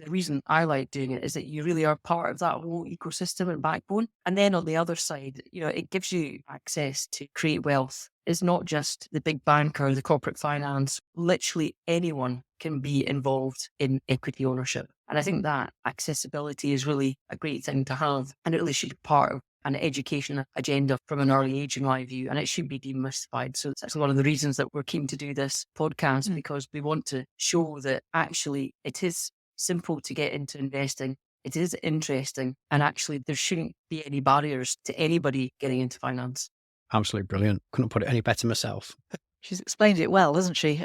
the reason I like doing it is that you really are part of that whole ecosystem and backbone. And then on the other side, it gives you access to create wealth. It's not just the big banker, the corporate finance. Literally anyone can be involved in equity ownership. And I think that accessibility is really a great thing to have. And it really should be part of an education agenda from an early age, in my view, and it should be demystified. So that's one of the reasons that we're keen to do this podcast, because we want to show that actually it is simple to get into investing. It is interesting, and actually there shouldn't be any barriers to anybody getting into finance. Absolutely brilliant. Couldn't put it any better myself. She's explained it well, hasn't she?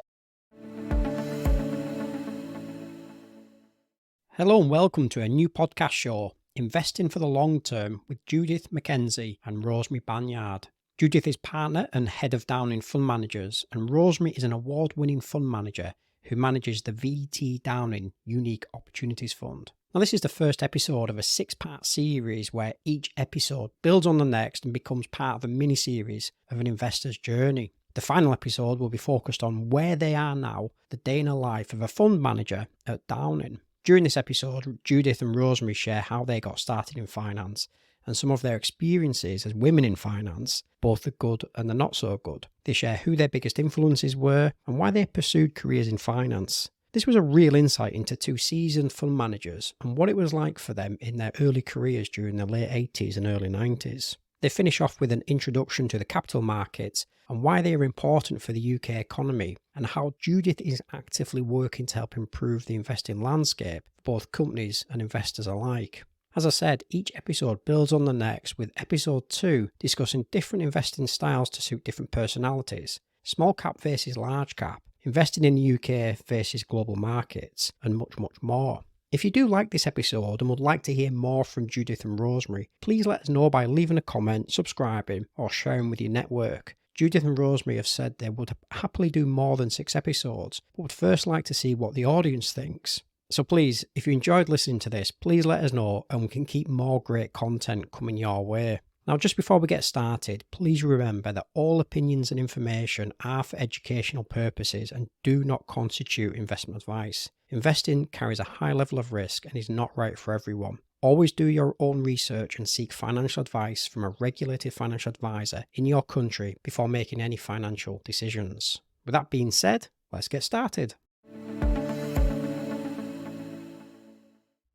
Hello and welcome to a new podcast show, Investing for the Long Term, with Judith MacKenzie and Rosemary Banyard. Judith is partner and head of Downing Fund Managers, and Rosemary is an award-winning fund manager who manages the VT Downing Unique Opportunities Fund. Now, this is the first episode of a 6-part series where each episode builds on the next and becomes part of a mini-series of an investor's journey. The final episode will be focused on where they are now, the day in the life of a fund manager at Downing. During this episode, Judith and Rosemary share how they got started in finance and some of their experiences as women in finance, both the good and the not so good. They share who their biggest influences were and why they pursued careers in finance. This was a real insight into two seasoned fund managers and what it was like for them in their early careers during the late 80s and early 90s. They finish off with an introduction to the capital markets and why they are important for the UK economy, and how Judith is actively working to help improve the investing landscape for both companies and investors alike. As I said, each episode builds on the next, with episode 2 discussing different investing styles to suit different personalities. Small cap versus large cap, investing in the UK versus global markets, and much, much more. If you do like this episode and would like to hear more from Judith and Rosemary, please let us know by leaving a comment, subscribing, or sharing with your network. Judith and Rosemary have said they would happily do more than 6 episodes, but would first like to see what the audience thinks. So please, if you enjoyed listening to this, please let us know and we can keep more great content coming your way. Now, just before we get started, please remember that all opinions and information are for educational purposes and do not constitute investment advice. Investing carries a high level of risk and is not right for everyone. Always do your own research and seek financial advice from a regulated financial advisor in your country before making any financial decisions. With that being said, let's get started.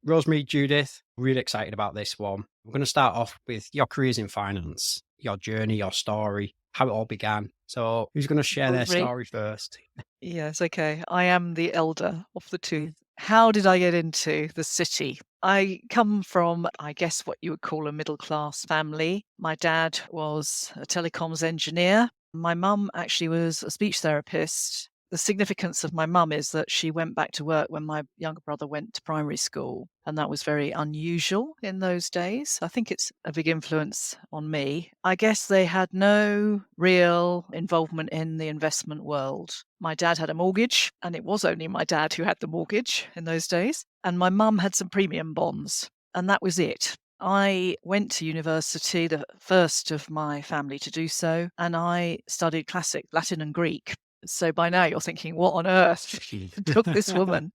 Rosemary, Judith, really excited about this one. We're going to start off with your careers in finance, your journey, your story, how it all began. So who's going to share their story first? Yes, okay. I am the elder of the two. How did I get into the city? I come from, I guess, what you would call a middle-class family. My dad was a telecoms engineer. My mum actually was a speech therapist. The significance of my mum is that she went back to work when my younger brother went to primary school, and that was very unusual in those days. I think it's a big influence on me. I guess they had no real involvement in the investment world. My dad had a mortgage, and it was only my dad who had the mortgage in those days, and my mum had some premium bonds, and that was it. I went to university, the first of my family to do so, and I studied classic Latin and Greek. So by now you're thinking, what on earth took this woman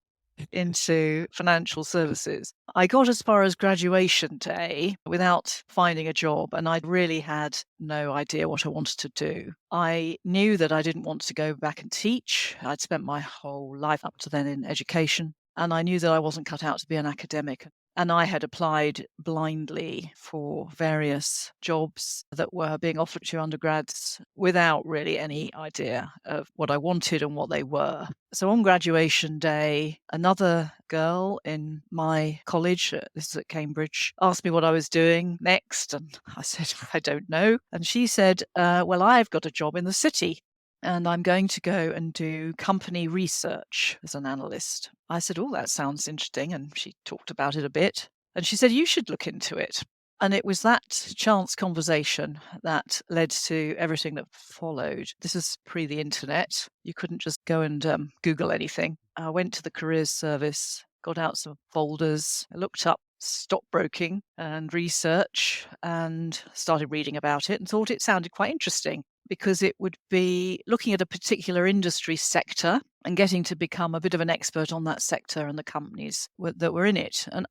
into financial services? I got as far as graduation day without finding a job, and I really had no idea what I wanted to do. I knew that I didn't want to go back and teach. I'd spent my whole life up to then in education, and I knew that I wasn't cut out to be an academic. And I had applied blindly for various jobs that were being offered to undergrads without really any idea of what I wanted and what they were. So on graduation day, another girl in my college, this is at Cambridge, asked me what I was doing next. And I said, I don't know. And she said, well, I've got a job in the city, and I'm going to go and do company research as an analyst. I said, oh, that sounds interesting. And she talked about it a bit. And she said, you should look into it. And it was that chance conversation that led to everything that followed. This is pre the internet. You couldn't just go and Google anything. I went to the careers service, got out some folders, looked up stockbroking and research and started reading about it and thought it sounded quite interesting. because it would be looking at a particular industry sector and getting to become a bit of an expert on that sector and the companies that were in it. And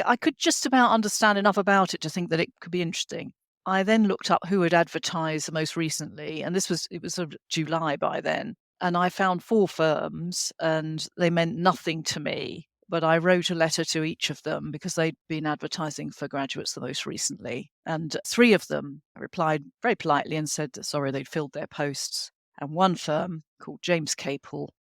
I could just about understand enough about it to think that it could be interesting. I then looked up who had advertised most recently, and it was sort of July by then. And I found 4 firms, and they meant nothing to me. But I wrote a letter to each of them because they'd been advertising for graduates the most recently. And 3 of them replied very politely and said that, sorry, they'd filled their posts. And one firm called James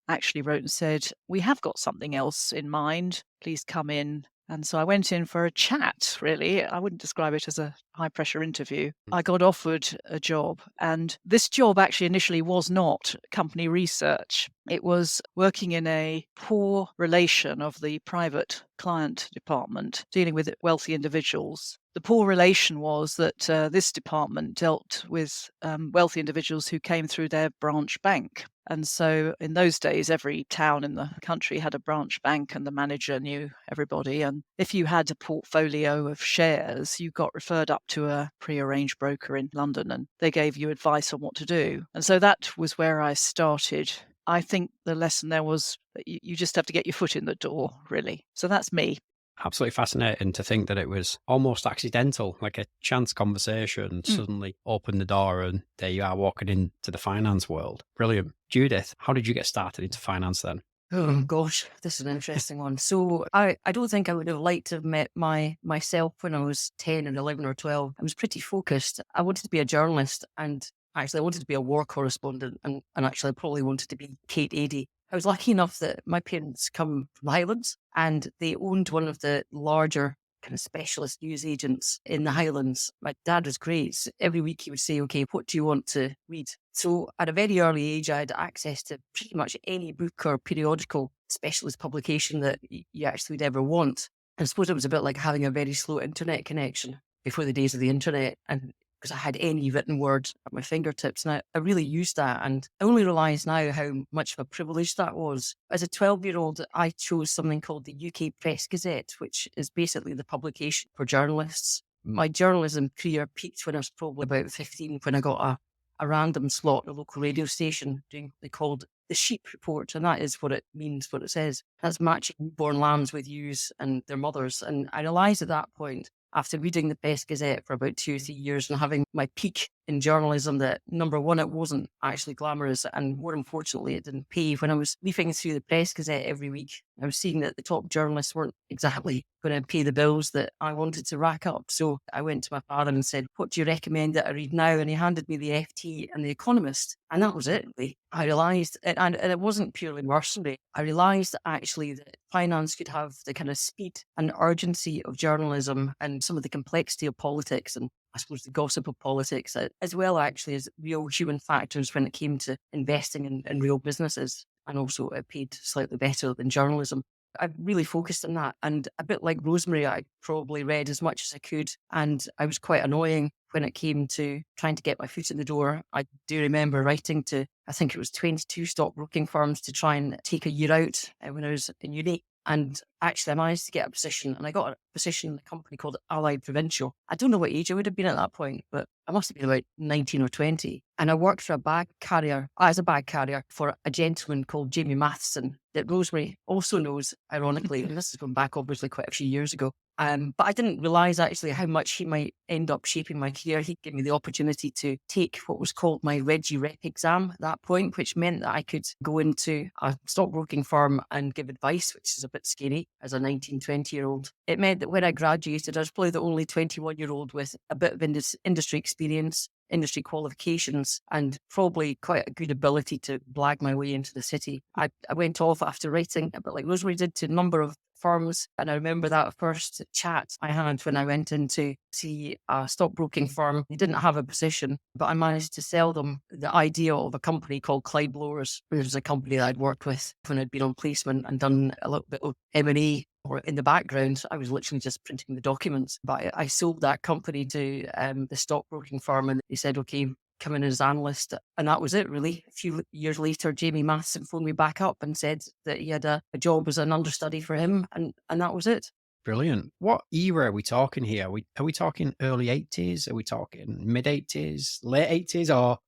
actually wrote and said, we have got something else in mind. Please come in. And so I went in for a chat, really. I wouldn't describe it as a high-pressure interview. I got offered a job, and this job actually initially was not company research. It was working in a poor relation of the private client department, dealing with wealthy individuals. The poor relation was that this department dealt with wealthy individuals who came through their branch bank. And so in those days, every town in the country had a branch bank and the manager knew everybody. And if you had a portfolio of shares, you got referred up to a pre-arranged broker in London and they gave you advice on what to do. And so that was where I started. I think the lesson there was that you just have to get your foot in the door, really. So that's me. Absolutely fascinating to think that it was almost accidental, like a chance conversation suddenly opened the door and there you are walking into the finance world. Brilliant. Judith, how did you get started into finance then? Oh gosh, this is an interesting one. So I don't think I would have liked to have met myself when I was 10 and 11 or 12. I was pretty focused. I wanted to be a journalist, and actually I wanted to be a war correspondent, and actually I probably wanted to be Kate Adie. I was lucky enough that my parents come from the Highlands, and they owned one of the larger kind of specialist news agents in the Highlands. My dad was great. So every week he would say, okay, what do you want to read? So at a very early age, I had access to pretty much any book or periodical specialist publication that you actually would ever want. I suppose it was a bit like having a very slow internet connection before the days of the internet, and because I had any written word at my fingertips, and I really used that. And I only realise now how much of a privilege that was. As a 12-year-old, I chose something called the UK Press Gazette, which is basically the publication for journalists. My journalism career peaked when I was probably about 15, when I got a random slot at a local radio station doing what they called the sheep report, and that is what it means, what it says. That's matching newborn lambs with ewes and their mothers. And I realised at that point, after reading the Press Gazette for about 2 or 3 years and having my peak in journalism, that number one, it wasn't actually glamorous, and more unfortunately, it didn't pay. When I was leafing through the Press Gazette every week, I was seeing that the top journalists weren't exactly going to pay the bills that I wanted to rack up. So I went to my father and said, what do you recommend that I read now? And he handed me the FT and the Economist, and that was it, really. I realised, and it wasn't purely mercenary, I realised actually that finance could have the kind of speed and urgency of journalism and some of the complexity of politics and I suppose the gossip of politics, as well actually as real human factors when it came to investing in real businesses. And also it paid slightly better than journalism. I really focused on that. And a bit like Rosemary, I probably read as much as I could. And I was quite annoying when it came to trying to get my foot in the door. I do remember writing to, I think it was 22 stockbroking firms to try and take a year out when I was in uni. And actually, I managed to get a position, and I got a position in a company called Allied Provincial. I don't know what age I would have been at that point, but I must have been about 19 or 20. And I worked for as a bag carrier for a gentleman called Jamie Matheson that Rosemary also knows, ironically, and this is going back obviously quite a few years ago. But I didn't realise actually how much he might end up shaping my career. He gave me the opportunity to take what was called my Regi Rep exam at that point, which meant that I could go into a stockbroking firm and give advice, which is a bit scary as a 19, 20-year-old. It meant that when I graduated, I was probably the only 21-year-old with a bit of industry experience, industry qualifications, and probably quite a good ability to blag my way into the city. I went off after writing, a bit like Rosemary did, to a number of firms. And I remember that first chat I had when I went in to see a stockbroking firm. They didn't have a position, but I managed to sell them the idea of a company called Clyde Blowers, which was a company that I'd worked with when I'd been on placement and done a little bit of M&A. Or in the background, I was literally just printing the documents. But I sold that company to the stockbroking firm, and they said, okay, come in as analyst. And that was it, really. A few years later, Jamie Matheson phoned me back up and said that he had a job as an understudy for him. And that was it. Brilliant. What era are we talking here? Are we talking early 80s? Are we talking mid 80s, late 80s, or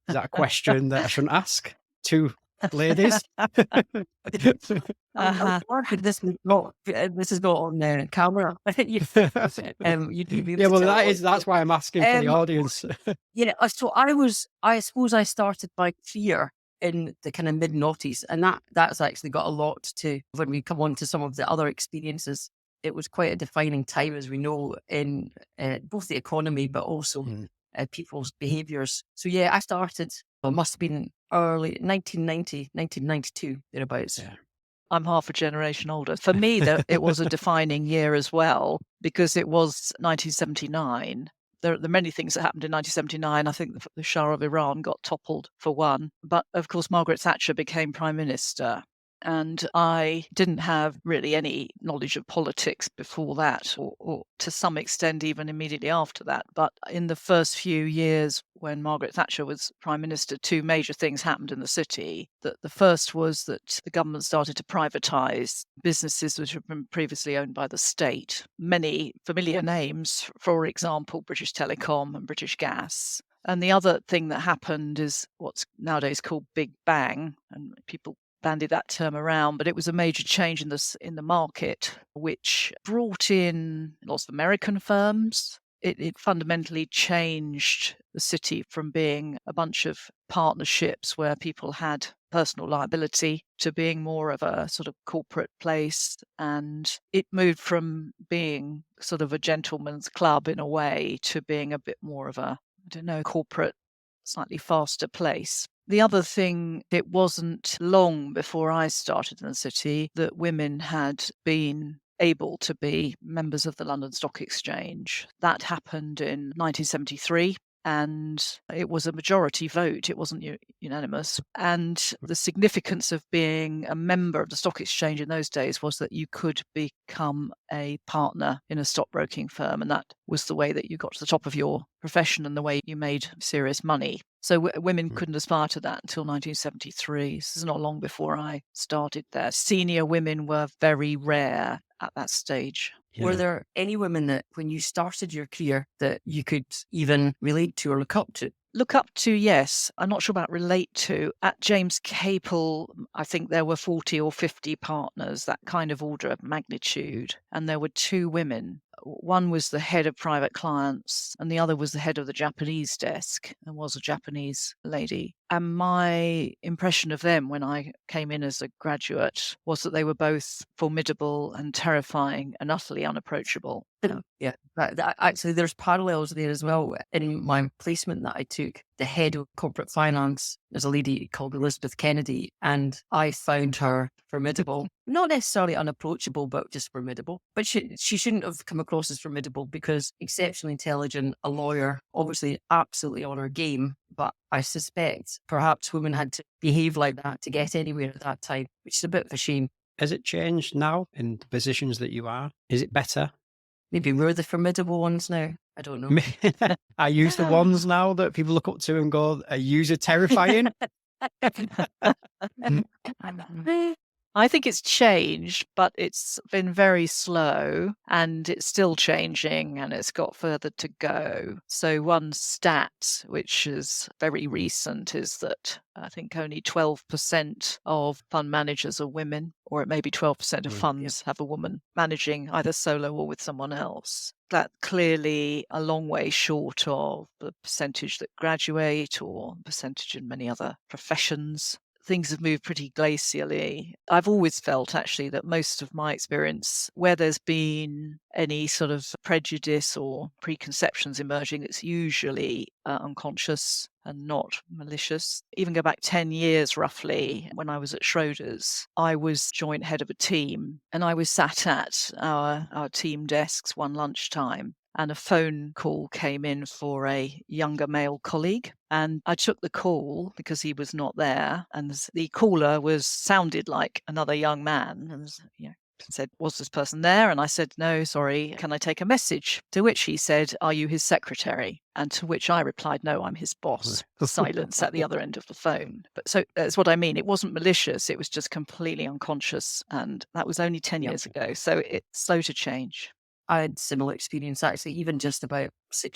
Is that a question that I shouldn't ask? Two ladies? This is not on camera. You do Yeah, well, that's why I'm asking for the audience. So I suppose I started my career in the kind of mid-noughties, and that's actually got a lot to, when we come on to some of the other experiences, it was quite a defining time, as we know, in both the economy, but also people's behaviours. So yeah, I started, it must have been early 1990, 1992, thereabouts. Yeah. I'm half a generation older. For me, it was a defining year as well, because it was 1979. There are many things that happened in 1979. I think the Shah of Iran got toppled, for one. But of course, Margaret Thatcher became Prime Minister. And I didn't have really any knowledge of politics before that, or to some extent even immediately after that. But in the first few years when Margaret Thatcher was Prime Minister, two major things happened in the city. The first was that the government started to privatise businesses which had been previously owned by the state. Many familiar names, for example, British Telecom and British Gas. And the other thing that happened is what's nowadays called Big Bang, and people bandied that term around, but it was a major change in the market, which brought in lots of American firms. It fundamentally changed the city from being a bunch of partnerships where people had personal liability to being more of a sort of corporate place. And it moved from being sort of a gentleman's club in a way to being a bit more of a, corporate, slightly faster place. The other thing, it wasn't long before I started in the city that women had been able to be members of the London Stock Exchange. That happened in 1973. And it was a majority vote. It wasn't unanimous. And the significance of being a member of the stock exchange in those days was that you could become a partner in a stockbroking firm. And that was the way that you got to the top of your profession and the way you made serious money. So women couldn't aspire to that until 1973. This is not long before I started there. Senior women were very rare at that stage. Yeah. Were there any women that, when you started your career, that you could even relate to or look up to? Look up to, yes. I'm not sure about relate to. At James Capel, I think there were 40 or 50 partners, that kind of order of magnitude. And there were two women. One was the head of private clients and the other was the head of the Japanese desk and was a Japanese lady. And my impression of them when I came in as a graduate was that they were both formidable and terrifying and utterly unapproachable. Yeah, actually, there's parallels there as well. In my placement that I took, the head of corporate finance is a lady called Elizabeth Kennedy, and I found her formidable. Not necessarily unapproachable, but just formidable. But she shouldn't have come across as formidable because exceptionally intelligent, a lawyer, obviously absolutely on her game. But I suspect perhaps women had to behave like that to get anywhere at that time, which is a bit of a shame. Has it changed now in the positions that you are? Is it better? Maybe we're the formidable ones now. I don't know. Are you the ones now that people look up to and go, are you terrifying? I think it's changed, but it's been very slow and it's still changing and it's got further to go. So one stat, which is very recent, is that I think only 12% of fund managers are women, or it may be 12% of funds have a woman managing either solo or with someone else. That's clearly a long way short of the percentage that graduate or percentage in many other professions. Things have moved pretty glacially. I've always felt actually that most of my experience, where there's been any sort of prejudice or preconceptions emerging, it's usually unconscious and not malicious. Even go back 10 years roughly, when I was at Schroders, I was joint head of a team and I was sat at our team desks one lunchtime. And a phone call came in for a younger male colleague. And I took the call because he was not there. And the caller sounded like another young man. And said, was this person there? And I said, no, sorry, can I take a message? To which he said, are you his secretary? And to which I replied, no, I'm his boss. Silence at the other end of the phone. But so that's what I mean. It wasn't malicious. It was just completely unconscious. And that was only 10 years ago. So it's slow to change. I had similar experience actually, even just about 7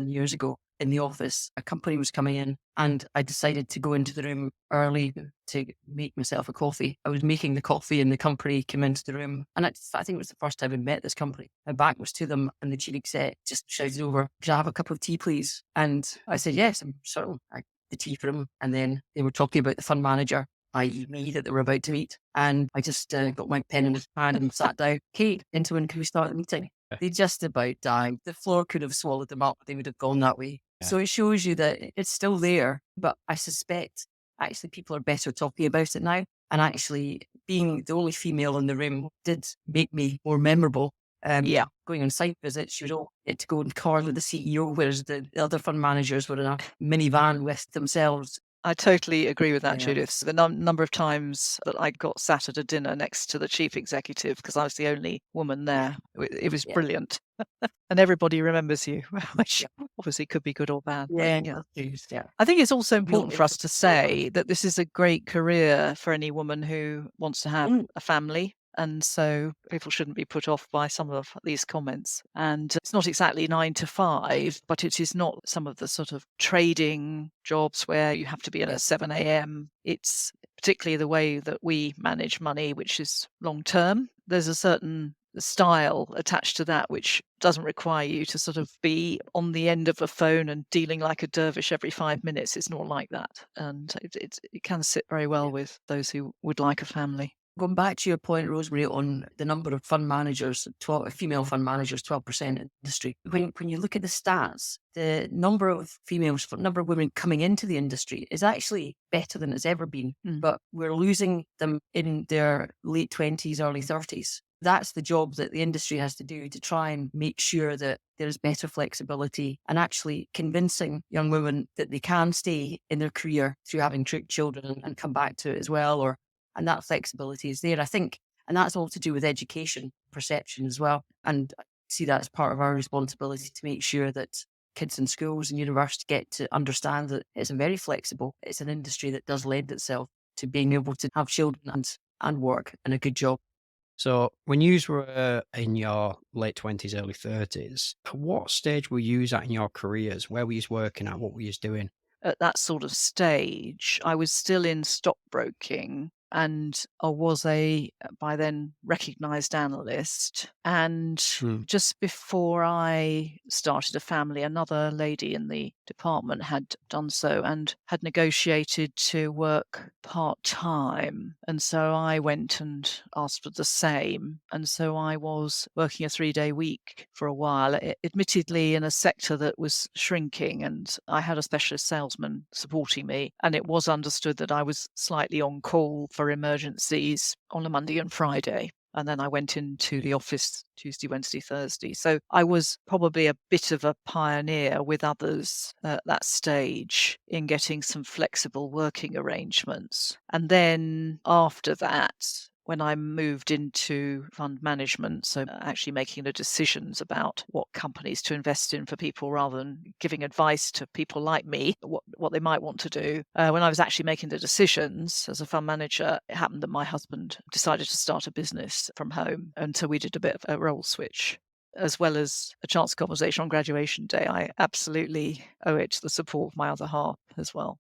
years ago in the office. A company was coming in and I decided to go into the room early to make myself a coffee. I was making the coffee and the company came into the room. And I think it was the first time I'd met this company. My back was to them and the chief exec just shouted over, "Could I have a cup of tea, please?" And I said, "Yes, I'm certain." I the tea for them. And then they were talking about the fund manager, i.e. me, that they were about to meet. And I just got my pen in his hand and sat down. "Kate, into when can we start the meeting?" They just about died. The floor could have swallowed them up. They would have gone that way. Yeah. So it shows you that it's still there, but I suspect actually people are better talking about it now. And actually being the only female in the room did make me more memorable. Going on site visits, you don't get to go in cars with the CEO, whereas the other fund managers were in a minivan with themselves. I totally agree with that, Yeah. Judith. The number of times that I got sat at a dinner next to the chief executive because I was the only woman there, it was Yeah. brilliant. And everybody remembers you, which obviously could be good or bad. but Yeah. I think it's also important for it's us to say that this is a great career for any woman who wants to have a family. And so people shouldn't be put off by some of these comments. And it's not exactly 9 to 5, but it is not some of the sort of trading jobs where you have to be in at 7 a.m. It's particularly the way that we manage money, which is long term. There's a certain style attached to that, which doesn't require you to sort of be on the end of a phone and dealing like a dervish every 5 minutes. It's not like that. And it can sit very well with those who would like a family. Going back to your point, Rosemary, on the number of fund managers, female fund managers, 12% in the industry. When you look at the stats, the number of number of women coming into the industry is actually better than it's ever been. But we're losing them in their late 20s, early 30s. That's the job that the industry has to do to try and make sure that there's better flexibility and actually convincing young women that they can stay in their career through having children and come back to it as well, and that flexibility is there, I think. And that's all to do with education, perception as well. And I see that as part of our responsibility to make sure that kids in schools and universities get to understand that it's very flexible. It's an industry that does lend itself to being able to have children and work and a good job. So when you were in your late 20s, early 30s, at what stage were you at in your careers? Where were you working at? What were you doing? At that sort of stage, I was still in stockbroking and I was a, by then, recognised analyst. And just before I started a family, another lady in the department had done so and had negotiated to work part-time. And so I went and asked for the same. And so I was working a 3-day week for a while, admittedly in a sector that was shrinking. And I had a specialist salesman supporting me. And it was understood that I was slightly on call for emergencies on a Monday and Friday. And then I went into the office Tuesday, Wednesday, Thursday. So I was probably a bit of a pioneer with others at that stage in getting some flexible working arrangements. And then after that, when I moved into fund management, so actually making the decisions about what companies to invest in for people rather than giving advice to people like me, what they might want to do. When I was actually making the decisions as a fund manager, it happened that my husband decided to start a business from home. And so we did a bit of a role switch. As well as a chance conversation on graduation day, I absolutely owe it to the support of my other half as well.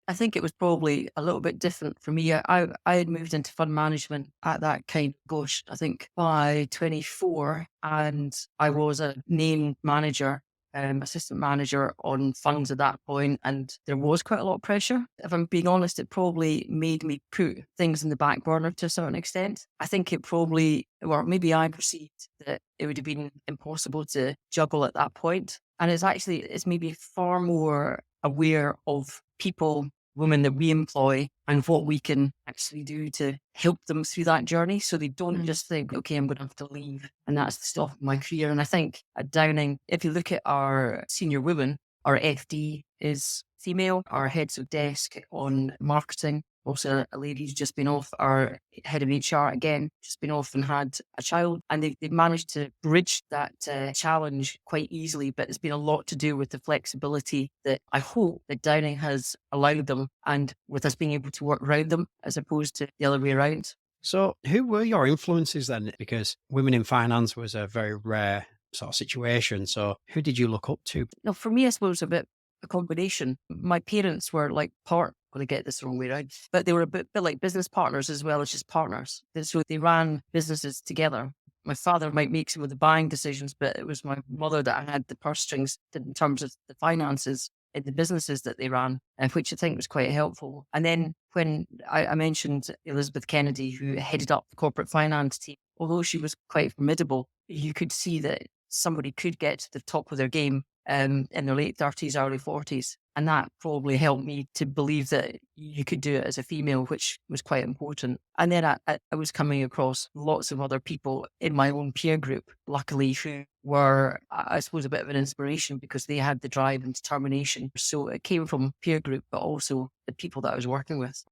I think it was probably a little bit different for me. I had moved into fund management at that I think by 24, and I was a named manager, assistant manager on funds at that point, and there was quite a lot of pressure. If I'm being honest, it probably made me put things in the back burner to a certain extent. I think it probably, or maybe I perceived that it would have been impossible to juggle at that point. And it's maybe far more aware of people, women that we employ, and what we can actually do to help them through that journey. So they don't just think, okay, I'm going to have to leave and that's the stop of my career. And I think at Downing, if you look at our senior women, our FD is female, our heads of desk on marketing, also a lady who's just been off, our head of HR again, just been off and had a child. And they've managed to bridge that challenge quite easily. But it's been a lot to do with the flexibility that I hope that Downing has allowed them, and with us being able to work around them as opposed to the other way around. So, who were your influences then? Because women in finance was a very rare sort of situation. So, who did you look up to? Now, for me, I suppose a bit a combination. My parents were like going to get this the wrong way around, but they were a bit like business partners as well as just partners. So they ran businesses together. My father might make some of the buying decisions, but it was my mother that had the purse strings in terms of the finances in the businesses that they ran, which I think was quite helpful. And then when I mentioned Elizabeth Kennedy, who headed up the corporate finance team, although she was quite formidable, you could see that somebody could get to the top of their game in their late 30s, early 40s. And that probably helped me to believe that you could do it as a female, which was quite important. And then I was coming across lots of other people in my own peer group, luckily, who were, I suppose, a bit of an inspiration because they had the drive and determination. So it came from peer group, but also the people that I was working with.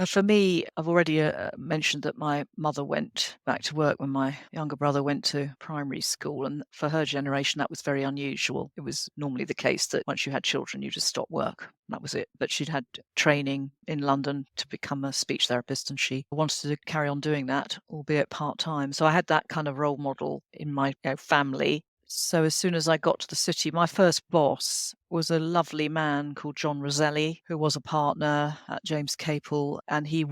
For me, I've already mentioned that my mother went back to work when my younger brother went to primary school. And for her generation, that was very unusual. It was normally the case that once you had children, you just stopped work. That was it. But she'd had training in London to become a speech therapist, and she wanted to carry on doing that, albeit part-time. So I had that kind of role model in my family. So as soon as I got to the city, my first boss was a lovely man called John Roselli, who was a partner at James Capel, and he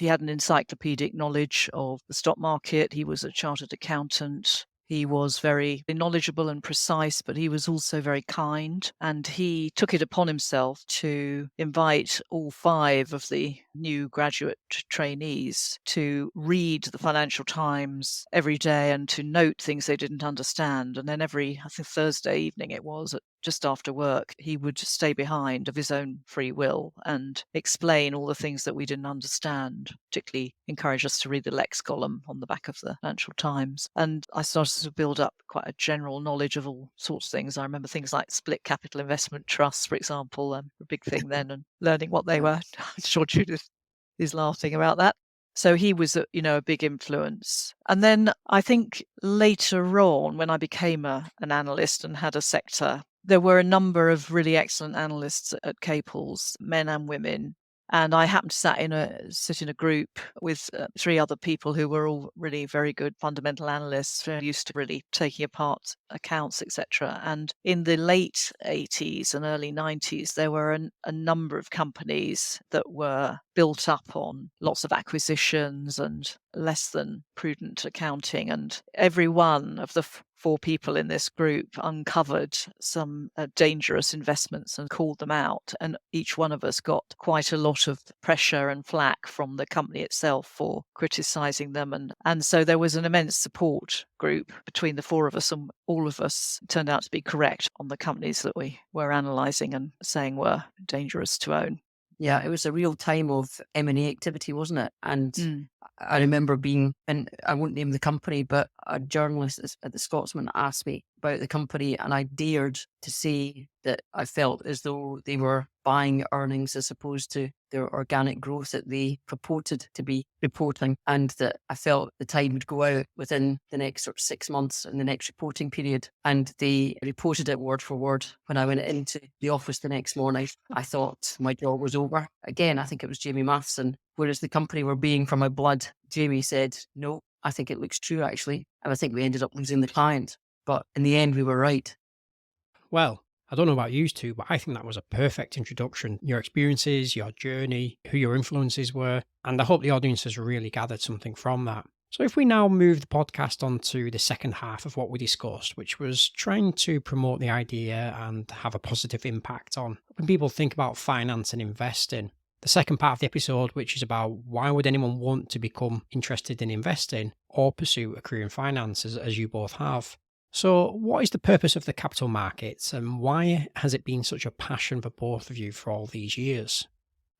had an encyclopedic knowledge of the stock market. He was a chartered accountant. He was very knowledgeable and precise, but he was also very kind. And he took it upon himself to invite all 5 of the new graduate trainees to read the Financial Times every day and to note things they didn't understand. And then I think Thursday evening it was, just after work, he would stay behind of his own free will and explain all the things that we didn't understand, particularly encourage us to read the Lex column on the back of the Financial Times. And I started to build up quite a general knowledge of all sorts of things. I remember things like split capital investment trusts, for example, a big thing then, and learning what they were. I'm sure Judith is laughing about that. So he was, a big influence. And then I think later on, when I became an analyst and had a sector, there were a number of really excellent analysts at Capel's, men and women. And I happened to sit in a group with 3 other people who were all really very good fundamental analysts, very used to really taking apart accounts, etc. And in the late 80s and early 90s, there were a number of companies that were built up on lots of acquisitions and less than prudent accounting. And every one of the 4 people in this group uncovered some dangerous investments and called them out. And each one of us got quite a lot of pressure and flack from the company itself for criticizing them. And so there was an immense support group between the 4 of us, and all of us turned out to be correct on the companies that we were analysing and saying were dangerous to own. Yeah, it was a real time of M&A activity, wasn't it? And I remember and I won't name the company, but a journalist at the Scotsman asked me about the company, and I dared to say that I felt as though they were buying earnings as opposed to their organic growth that they purported to be reporting, and that I felt the tide would go out within the next sort of 6 months in the next reporting period. And they reported it word for word. When I went into the office the next morning, I thought my job was over. Again, I think it was Jamie Matheson. Whereas the company were baying for my blood, Jamie said, no, I think it looks true, actually. And I think we ended up losing the client. But in the end, we were right. Well, I don't know about you 2, but I think that was a perfect introduction. Your experiences, your journey, who your influences were, and I hope the audience has really gathered something from that. So if we now move the podcast on to the second half of what we discussed, which was trying to promote the idea and have a positive impact on when people think about finance and investing. The second part of the episode, which is about why would anyone want to become interested in investing or pursue a career in finance, as you both have. So what is the purpose of the capital markets, and why has it been such a passion for both of you for all these years?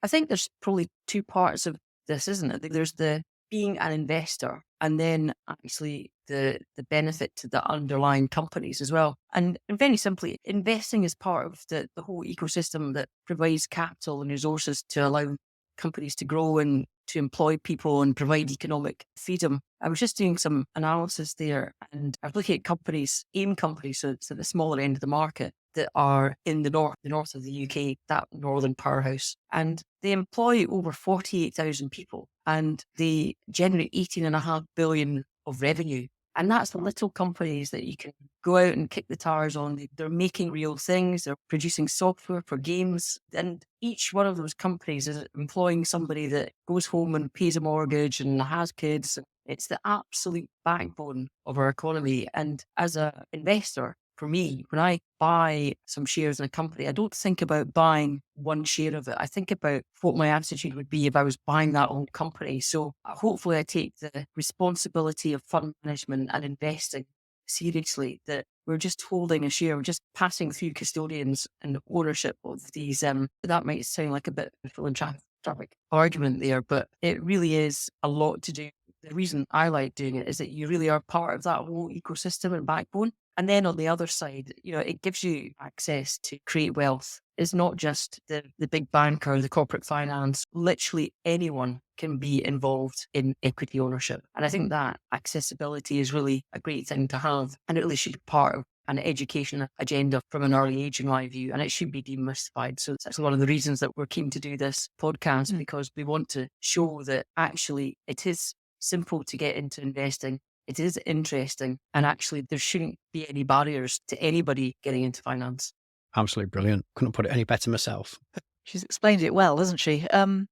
I think there's probably 2 parts of this, isn't it? There's the being an investor, and then actually the benefit to the underlying companies as well. And very simply, investing is part of the whole ecosystem that provides capital and resources to allow companies to grow and to employ people and provide economic freedom. I was just doing some analysis there, and I was looking at AIM companies, so the smaller end of the market, that are in the north of the UK, that northern powerhouse. And they employ over 48,000 people. and they generate 18.5 billion of revenue. And that's the little companies that you can go out and kick the tires on. They're making real things. They're producing software for games. And each one of those companies is employing somebody that goes home and pays a mortgage and has kids. It's the absolute backbone of our economy. And as an investor, for me, when I buy some shares in a company, I don't think about buying one share of it. I think about what my attitude would be if I was buying that whole company. So hopefully I take the responsibility of fund management and investing seriously, that we're just holding a share, we're just passing through custodians and ownership of these. That might sound like a bit of a philanthropic argument there, but it really is a lot to do. The reason I like doing it is that you really are part of that whole ecosystem and backbone. And then on the other side, it gives you access to create wealth. It's not just the big banker, the corporate finance. Literally anyone can be involved in equity ownership. And I think that accessibility is really a great thing to have. And it really should be part of an education agenda from an early age, in my view, and it should be demystified. So that's one of the reasons that we're keen to do this podcast, because we want to show that actually it is simple to get into investing. It is interesting, and actually there shouldn't be any barriers to anybody getting into finance. Absolutely brilliant. Couldn't put it any better myself. She's explained it well, hasn't she? When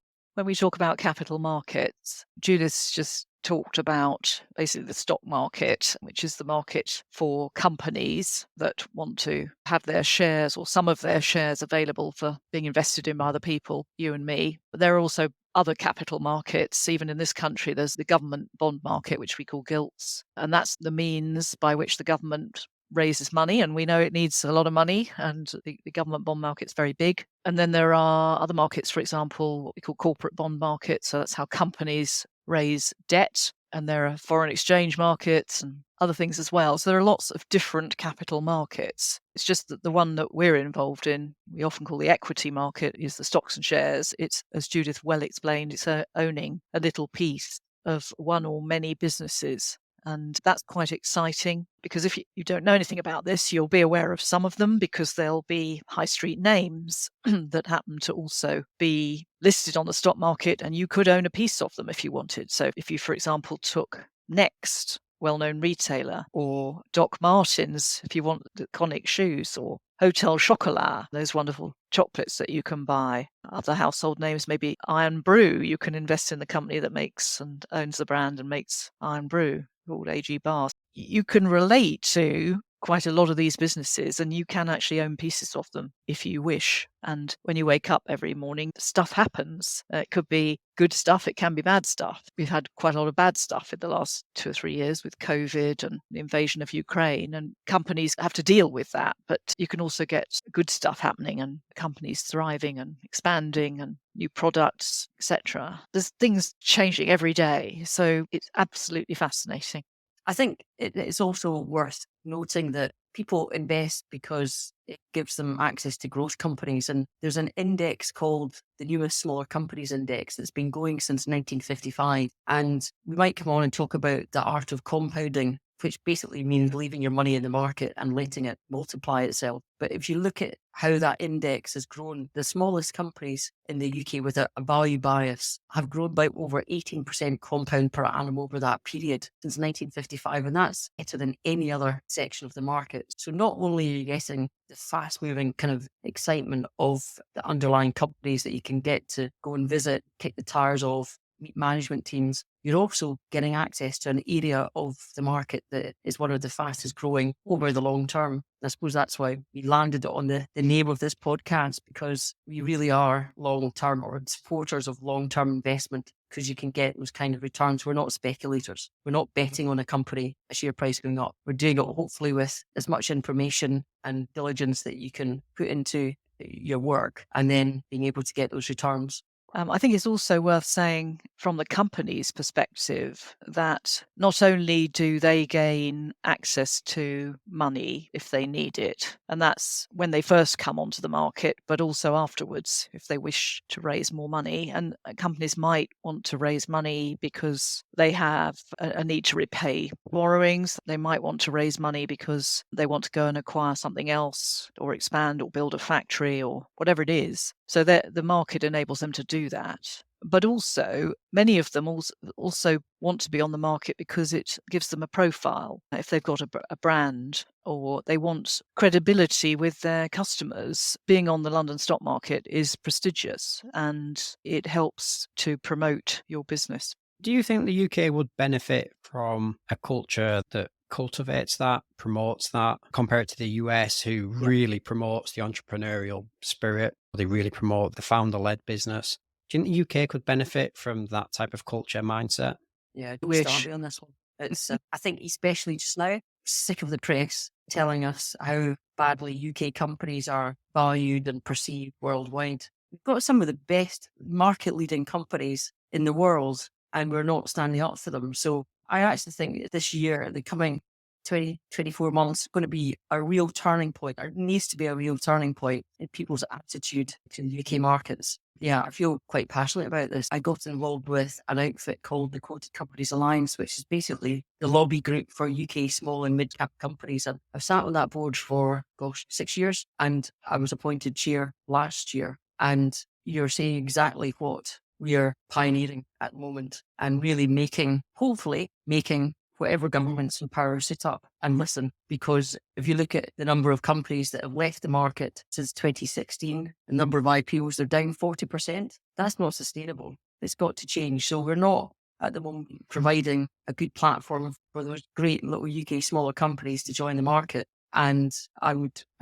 we talk about capital markets, Judith's just talked about basically the stock market, which is the market for companies that want to have their shares or some of their shares available for being invested in by other people, you and me. But there are also other capital markets. Even in this country, there's the government bond market, which we call gilts. And that's the means by which the government raises money. And we know it needs a lot of money, and the government bond market's very big. And then there are other markets, for example, what we call corporate bond markets. So that's how companies raise debt. And there are foreign exchange markets and other things as well. So there are lots of different capital markets. It's just that the one that we're involved in, we often call the equity market, is the stocks and shares. It's, as Judith well explained, it's owning a little piece of one or many businesses. And that's quite exciting, because if you don't know anything about this, you'll be aware of some of them, because there'll be high street names that happen to also be listed on the stock market, and you could own a piece of them if you wanted. So if you, for example, took Next, well-known retailer, or Doc Martens, if you want the iconic shoes, or Hotel Chocolat, those wonderful chocolates that you can buy. Other household names, maybe Iron Brew. You can invest in the company that makes and owns the brand and makes Iron Brew, called AG Bars. You can relate to quite a lot of these businesses, and you can actually own pieces of them if you wish. And when you wake up every morning, stuff happens. It could be good stuff, it can be bad stuff. We've had quite a lot of bad stuff in the last 2 or 3 years with COVID and the invasion of Ukraine, and companies have to deal with that. But you can also get good stuff happening and companies thriving and expanding and new products, etc. There's things changing every day. So it's absolutely fascinating. I think it's also worth noting that people invest because it gives them access to growth companies. And there's an index called the Newest Smaller Companies Index that's been going since 1955. And we might come on and talk about the art of compounding, which basically means leaving your money in the market and letting it multiply itself. But if you look at how that index has grown, the smallest companies in the UK with a value bias have grown by over 18% compound per annum over that period since 1955. And that's better than any other section of the market. So not only are you getting the fast moving kind of excitement of the underlying companies that you can get to go and visit, kick the tires off, meet management teams, you're also getting access to an area of the market that is one of the fastest growing over the long term. I suppose that's why we landed on the name of this podcast, because we really are long-term, or supporters of long-term investment, because you can get those kind of returns. We're not speculators. We're not betting on a company, a share price going up. We're doing it hopefully with as much information and diligence that you can put into your work, and then being able to get those returns. I think it's also worth saying from the company's perspective that not only do they gain access to money if they need it, and that's when they first come onto the market, but also afterwards if they wish to raise more money. And companies might want to raise money because they have a need to repay borrowings. They might want to raise money because they want to go and acquire something else, or expand, or build a factory, or whatever it is. So the market enables them to do that. But also, many of them also want to be on the market because it gives them a profile. If they've got a brand or they want credibility with their customers, being on the London stock market is prestigious and it helps to promote your business. Do you think the UK would benefit from a culture that cultivates that, promotes that, compared to the US, who really promotes the entrepreneurial spirit? They really promote the founder-led business. Do you think the UK could benefit from that type of culture mindset? Yeah, don't start me on this one. It's, I think, especially just now, sick of the press telling us how badly UK companies are valued and perceived worldwide. We've got some of the best market-leading companies in the world, and we're not standing up for them. So I actually think this year, the coming 24 months, going to be a real turning point. There needs to be a real turning point in people's attitude to the UK markets. Yeah, I feel quite passionate about this. I got involved with an outfit called the Quoted Companies Alliance, which is basically the lobby group for UK small and mid-cap companies. And I've sat on that board for, 6 years, and I was appointed chair last year. And you're saying exactly what we are pioneering at the moment, and really hopefully making whatever government's in power sit up and listen. Because if you look at the number of companies that have left the market since 2016, the number of IPOs, they're down 40%. That's not sustainable. It's got to change. So we're not at the moment providing a good platform for those great little UK smaller companies to join the market. And I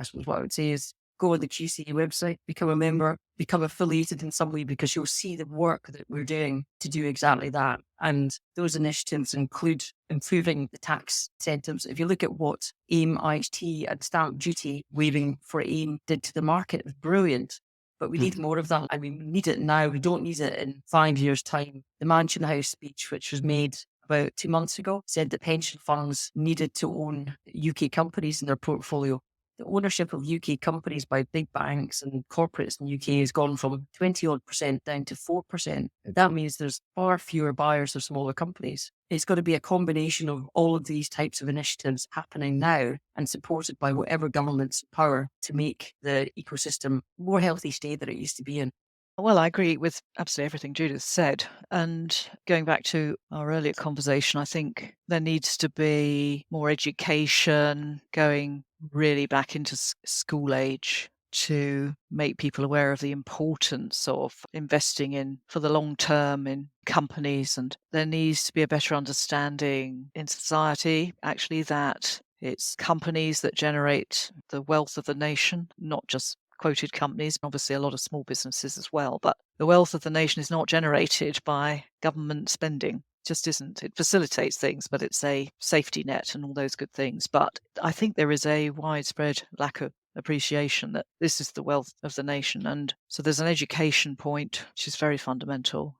suppose what I would say is go on the QCA website, become a member, become affiliated in some way, because you'll see the work that we're doing to do exactly that. And those initiatives include improving the tax incentives. If you look at what AIM, IHT and stamp duty waiving for AIM did to the market, it was brilliant. But we need more of that. And we need it now. We don't need it in 5 years' time. The Mansion House speech, which was made about 2 months ago, said that pension funds needed to own UK companies in their portfolio. The ownership of UK companies by big banks and corporates in the UK has gone from 20% down to 4%. That means there's far fewer buyers of smaller companies. It's got to be a combination of all of these types of initiatives happening now and supported by whatever government's in power to make the ecosystem more healthy state that it used to be in. Well, I agree with absolutely everything Judith said. And going back to our earlier conversation, I think there needs to be more education going really back into school age to make people aware of the importance of investing in for the long term in companies. And there needs to be a better understanding in society, actually, that it's companies that generate the wealth of the nation, not just quoted companies, obviously a lot of small businesses as well. But the wealth of the nation is not generated by government spending. It just isn't. It facilitates things, but it's a safety net and all those good things. But I think there is a widespread lack of appreciation that this is the wealth of the nation. And so there's an education point, which is very fundamental.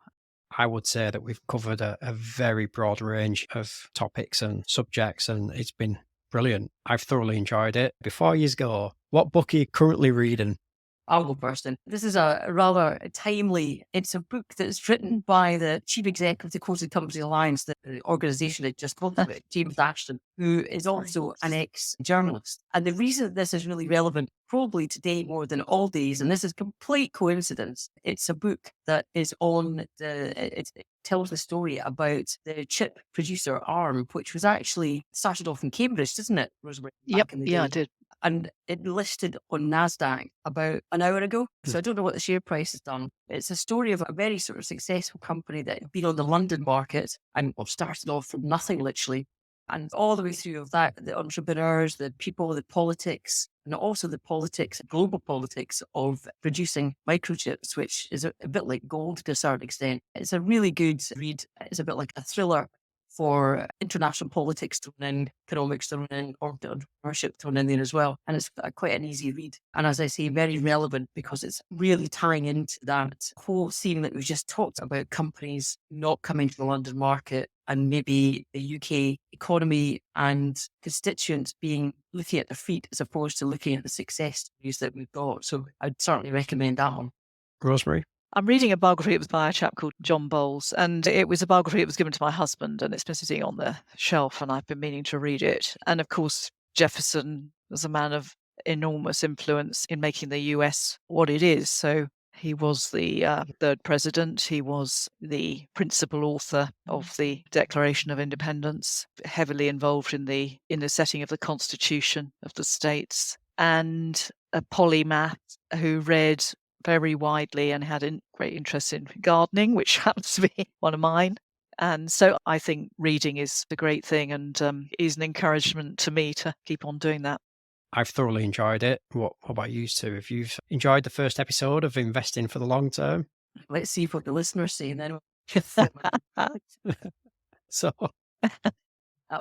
I would say that we've covered a very broad range of topics and subjects, and it's been brilliant. I've thoroughly enjoyed it. Before you go, what book are you currently reading? I'll go first then. This is a rather timely, it's a book that's written by the chief executive of the Quoted Companies Alliance, the organisation that just spoke about, James Ashton, who is also an ex-journalist. And the reason this is really relevant, probably today more than all days, and this is complete coincidence, it's a book that is on it tells the story about the chip producer ARM, which was actually started off in Cambridge, doesn't it, Rosemary? Yep, yeah, I did. And it listed on NASDAQ about an hour ago. So I don't know what the share price has done. It's a story of a very sort of successful company that had been on the London market and started off from nothing, literally. And all the way through of that, the entrepreneurs, the people, the politics, and also the politics, global politics of producing microchips, which is a bit like gold to a certain extent. It's a really good read. It's a bit like a thriller for international politics thrown in, economics thrown in, or entrepreneurship thrown in there as well. And it's quite an easy read. And as I say, very relevant because it's really tying into that whole theme that we just talked about, companies not coming to the London market and maybe the UK economy and constituents looking at their feet as opposed to looking at the success stories that we've got. So I'd certainly recommend that one. Rosemary? I'm reading a biography. It was by a chap called John Boles, and it was a biography that was given to my husband, and it's been sitting on the shelf, and I've been meaning to read it. And of course, Jefferson was a man of enormous influence in making the US what it is. So He was the third president. He was the principal author of the Declaration of Independence, heavily involved in the setting of the Constitution of the states, and a polymath who read very widely and had a great interest in gardening, which happens to be one of mine. And so I think reading is a great thing, and is an encouragement to me to keep on doing that. I've thoroughly enjoyed it. What about you two? If you've enjoyed the first episode of Investing for the Long Term? Let's see what the listeners say, and then So,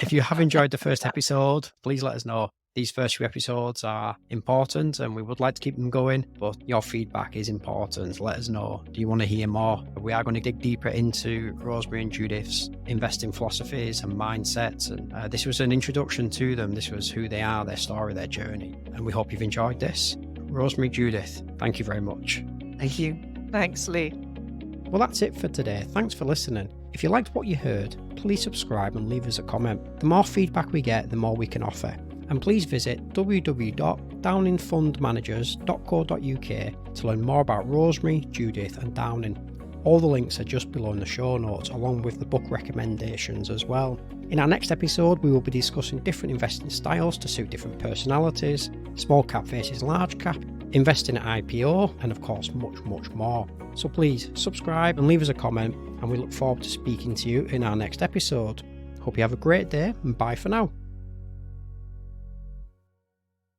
if you have enjoyed the first episode, please let us know. These first few episodes are important and we would like to keep them going, but your feedback is important. Let us know. Do you want to hear more? We are going to dig deeper into Rosemary and Judith's investing philosophies and mindsets. And this was an introduction to them. This was who they are, their story, their journey. And we hope you've enjoyed this. Rosemary, Judith, thank you very much. Thank you. Thanks, Lee. Well, that's it for today. Thanks for listening. If you liked what you heard, please subscribe and leave us a comment. The more feedback we get, the more we can offer. And please visit www.downingfundmanagers.co.uk to learn more about Rosemary, Judith and Downing. All the links are just below in the show notes, along with the book recommendations as well. In our next episode, we will be discussing different investing styles to suit different personalities, small cap versus large cap, investing at IPO, and of course much more. So please subscribe and leave us a comment, and we look forward to speaking to you in our next episode. Hope you have a great day, and bye for now.